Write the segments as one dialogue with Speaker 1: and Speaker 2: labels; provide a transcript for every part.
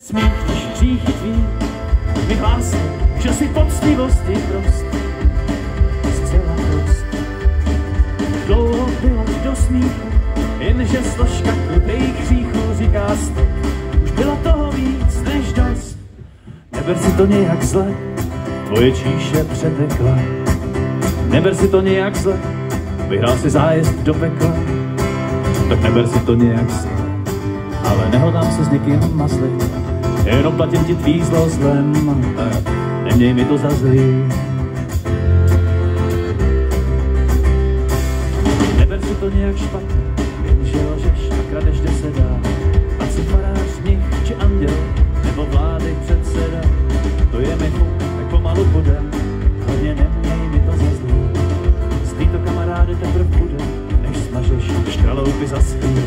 Speaker 1: Smích, když hříchy tvý mi hlásí, že si poctivost je prost, zcela prost. Dlouho bylo ti do smíchu, jenže složka krutejch hříchů říká stop. Už bylo toho víc než dost. Neber si to nějak zle, tvoje číše přetekla. Neber si to nějak zle, vyhrál si zájezd do pekla. Tak neber si to nějak zle, ale nehodlám se s někým mazlit. Jenom platím ti tvý zlo zlem, neměj mi to za zlý. Neber si to nějak špatně, jenže lžeš a kradeš, kde se dá. Ať si farář, mnich či anděl, nebo vlády předseda. To je mi fuk, tak pomalu budem, hlavně neměj mi to za zlý. Zlý to kamaráde teprv bude, než smažeš škraloupy za svý.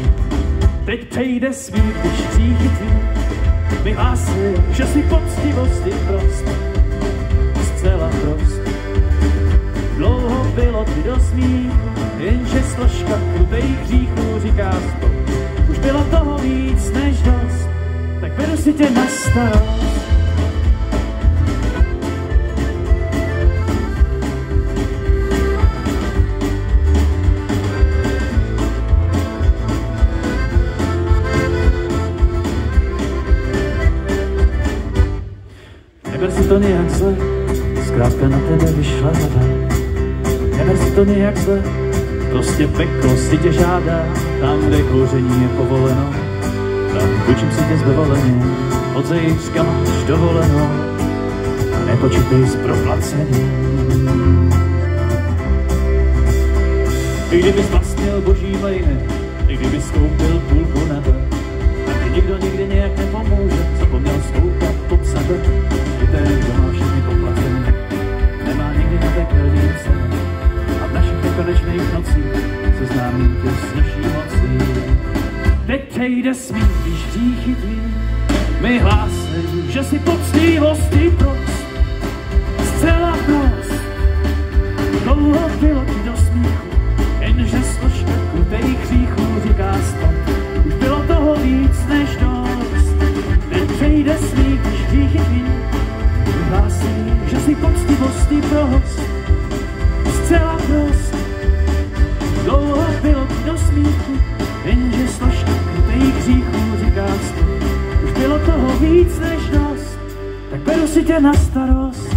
Speaker 1: Teď přejde smích, když hříchy tvý mi hlásí, že si poctivost je prost, zcela prost. Dlouho bylo ti do smíchu, jenže složka krutejch hříchů říká stop. Už bylo toho víc než dost, tak beru si tě na starost. Neber si to nějak zle, zkrátka na tebe vyšla voda. Neber si to nějak zle, prostě peklo si tě žádá. Tam, kde kouření je povoleno, tam učím si tě s dovolením. Od zítřka máš dovoleno a nepočítej s proplacením. I kdybys vlastnil boží mlejny, i kdybys koupil půlku nebe, tak ti nikdo nikdy nějak nepomůže, zapomněl zkoukat pod sebe. Ten, kdo má všechny poplacený, nemá nikdy na pekelný cenu. A v našich pekelečných nocích seznámím tě s nižší mocí. Teď přejde smích, když hříchy tvý mi hlásí, že si poctivost je prost, zcela prost. Dlouho bylo ti do smíchu, jenže složka krutejch hříchů říká stop. Už bylo toho víc než dost. Teď přejde smích, když hříchy tvý hlásí, že si poctivost je prost, zcela prost. Dlouho bylo ti do smíchu, jenže složka krutejch hříchů říká stop. Už bylo toho víc než dost, tak beru si tě na starost.